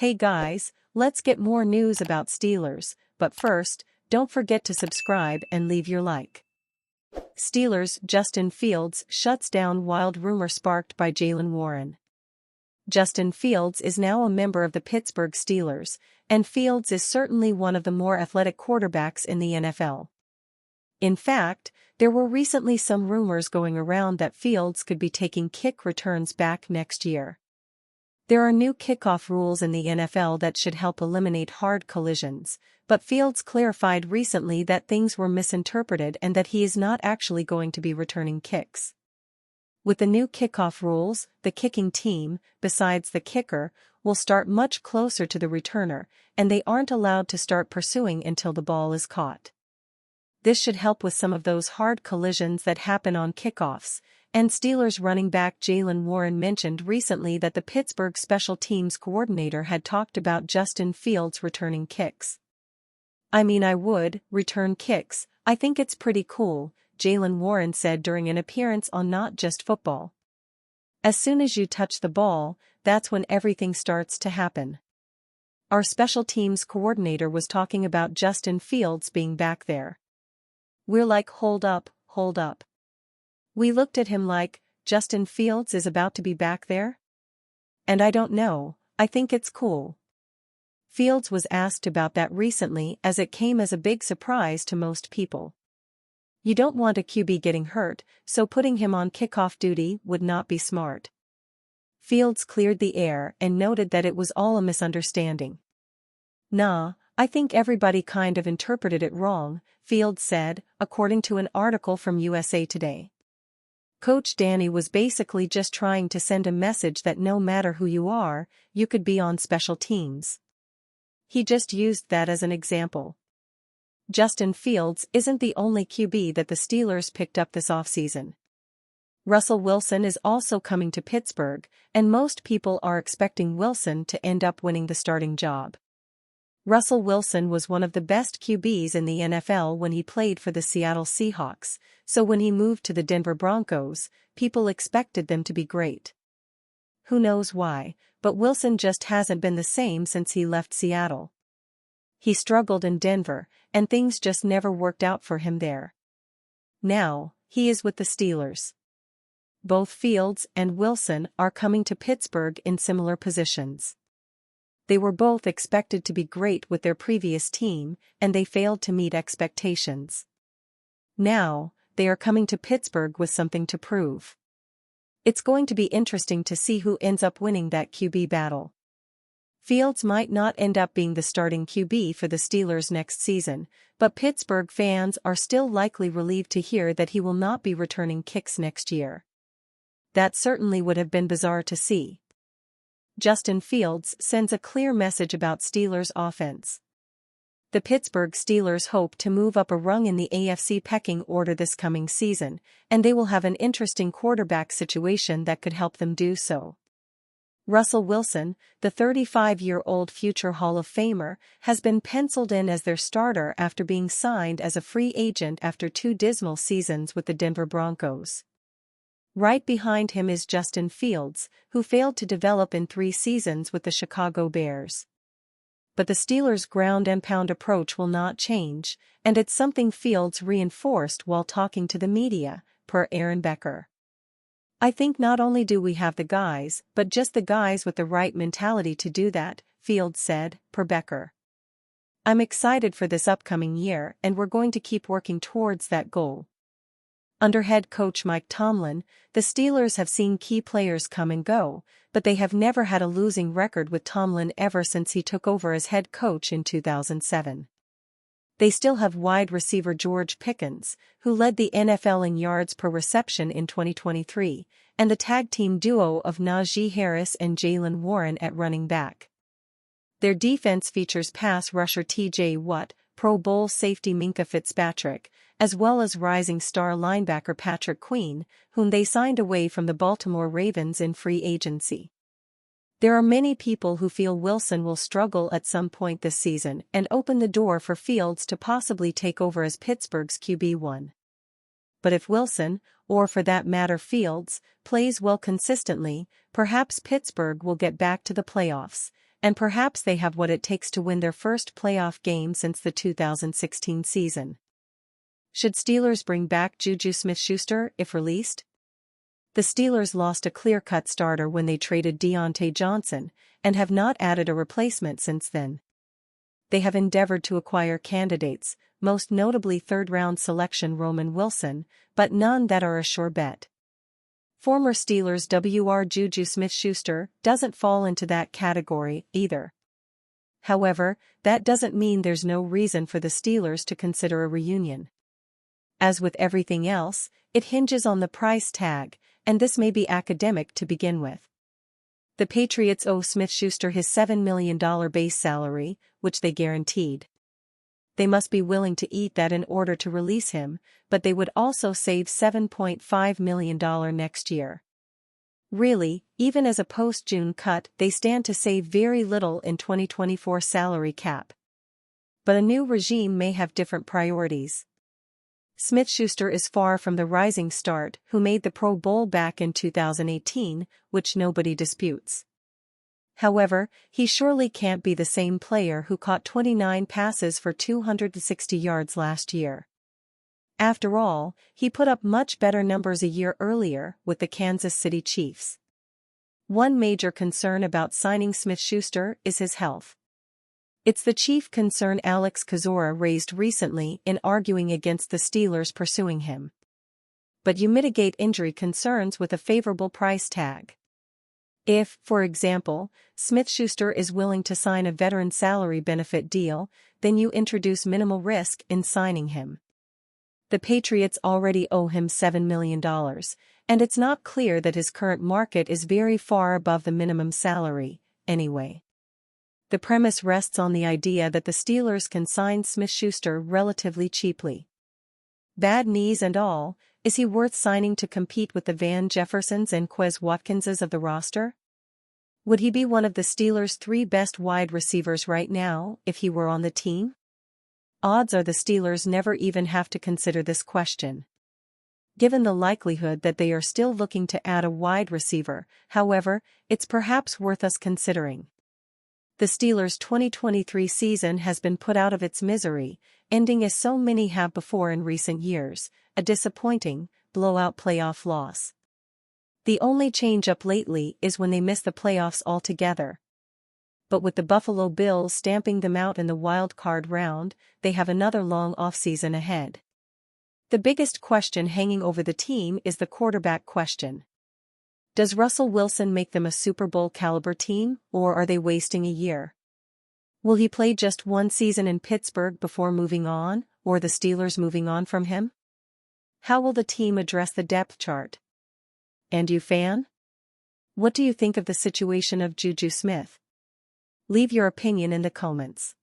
Hey guys, let's get more news about Steelers, but first, don't forget to subscribe and leave your like. Steelers Justin Fields shuts down wild rumor sparked by Jaylen Warren. Justin Fields is now a member of the Pittsburgh Steelers, and Fields is certainly one of the more athletic quarterbacks in the NFL. In fact, there were recently some rumors going around that Fields could be taking kick returns back next year. There are new kickoff rules in the NFL that should help eliminate hard collisions, but Fields clarified recently that things were misinterpreted and that he is not actually going to be returning kicks. With the new kickoff rules, the kicking team, besides the kicker, will start much closer to the returner, and they aren't allowed to start pursuing until the ball is caught. This should help with some of those hard collisions that happen on kickoffs, and Steelers running back Jaylen Warren mentioned recently that the Pittsburgh special teams coordinator had talked about Justin Fields returning kicks. I would return kicks. I think it's pretty cool, Jaylen Warren said during an appearance on Not Just Football. As soon as you touch the ball, that's when everything starts to happen. Our special teams coordinator was talking about Justin Fields being back there. We're like, hold up. We looked at him like, Justin Fields is about to be back there? And I don't know, I think it's cool. Fields was asked about that recently as it came as a big surprise to most people. You don't want a QB getting hurt, so putting him on kickoff duty would not be smart. Fields cleared the air and noted that it was all a misunderstanding. Nah, I think everybody kind of interpreted it wrong, Fields said, according to an article from USA Today. Coach Danny was basically just trying to send a message that no matter who you are, you could be on special teams. He just used that as an example. Justin Fields isn't the only QB that the Steelers picked up this offseason. Russell Wilson is also coming to Pittsburgh, and most people are expecting Wilson to end up winning the starting job. Russell Wilson was one of the best QBs in the NFL when he played for the Seattle Seahawks, so when he moved to the Denver Broncos, people expected them to be great. Who knows why, but Wilson just hasn't been the same since he left Seattle. He struggled in Denver, and things just never worked out for him there. Now, he is with the Steelers. Both Fields and Wilson are coming to Pittsburgh in similar positions. They were both expected to be great with their previous team, and they failed to meet expectations. Now, they are coming to Pittsburgh with something to prove. It's going to be interesting to see who ends up winning that QB battle. Fields might not end up being the starting QB for the Steelers next season, but Pittsburgh fans are still likely relieved to hear that he will not be returning kicks next year. That certainly would have been bizarre to see. Justin Fields sends a clear message about Steelers' offense. The Pittsburgh Steelers hope to move up a rung in the AFC pecking order this coming season, and they will have an interesting quarterback situation that could help them do so. Russell Wilson, the 35-year-old future Hall of Famer, has been penciled in as their starter after being signed as a free agent after 2 dismal seasons with the Denver Broncos. Right behind him is Justin Fields, who failed to develop in 3 seasons with the Chicago Bears. But the Steelers' ground and pound approach will not change, and it's something Fields reinforced while talking to the media, per Aaron Becker. I think not only do we have the guys, but just the guys with the right mentality to do that, Fields said, per Becker. I'm excited for this upcoming year and we're going to keep working towards that goal. Under head coach Mike Tomlin, the Steelers have seen key players come and go, but they have never had a losing record with Tomlin ever since he took over as head coach in 2007. They still have wide receiver George Pickens, who led the NFL in yards per reception in 2023, and the tag team duo of Najee Harris and Jaylen Warren at running back. Their defense features pass rusher T.J. Watt, Pro Bowl safety Minkah Fitzpatrick, as well as rising star linebacker Patrick Queen, whom they signed away from the Baltimore Ravens in free agency. There are many people who feel Wilson will struggle at some point this season and open the door for Fields to possibly take over as Pittsburgh's QB1. But if Wilson, or for that matter Fields, plays well consistently, perhaps Pittsburgh will get back to the playoffs, and perhaps they have what it takes to win their first playoff game since the 2016 season. Should Steelers bring back Juju Smith-Schuster if released? The Steelers lost a clear-cut starter when they traded Deontay Johnson, and have not added a replacement since then. They have endeavored to acquire candidates, most notably third-round selection Roman Wilson, but none that are a sure bet. Former Steelers Wr Juju Smith-Schuster doesn't fall into that category either. However, that doesn't mean there's no reason for the Steelers to consider a reunion. As with everything else, it hinges on the price tag, and this may be academic to begin with. The Patriots owe Smith-Schuster his $7 million base salary, which they guaranteed. They must be willing to eat that in order to release him, but they would also save $7.5 million next year. Really, even as a post-June cut, they stand to save very little in 2024 salary cap. But a new regime may have different priorities. Smith-Schuster is far from the rising start who made the Pro Bowl back in 2018, which nobody disputes. However, he surely can't be the same player who caught 29 passes for 260 yards last year. After all, he put up much better numbers a year earlier with the Kansas City Chiefs. One major concern about signing Smith-Schuster is his health. It's the chief concern Alex Kozora raised recently in arguing against the Steelers pursuing him. But you mitigate injury concerns with a favorable price tag. If, for example, Smith-Schuster is willing to sign a veteran salary benefit deal, then you introduce minimal risk in signing him. The Patriots already owe him $7 million, and it's not clear that his current market is very far above the minimum salary, anyway. The premise rests on the idea that the Steelers can sign Smith-Schuster relatively cheaply. Bad knees and all, is he worth signing to compete with the Van Jeffersons and Quez Watkinses of the roster? Would he be one of the Steelers' 3 best wide receivers right now if he were on the team? Odds are the Steelers never even have to consider this question. Given the likelihood that they are still looking to add a wide receiver, however, it's perhaps worth us considering. The Steelers' 2023 season has been put out of its misery, ending as so many have before in recent years, a disappointing, blowout playoff loss. The only change-up lately is when they miss the playoffs altogether. But with the Buffalo Bills stamping them out in the wild card round, they have another long offseason ahead. The biggest question hanging over the team is the quarterback question. Does Russell Wilson make them a Super Bowl caliber team, or are they wasting a year? Will he play just one season in Pittsburgh before moving on, or the Steelers moving on from him? How will the team address the depth chart? And you fan? What do you think of the situation of Juju Smith? Leave your opinion in the comments.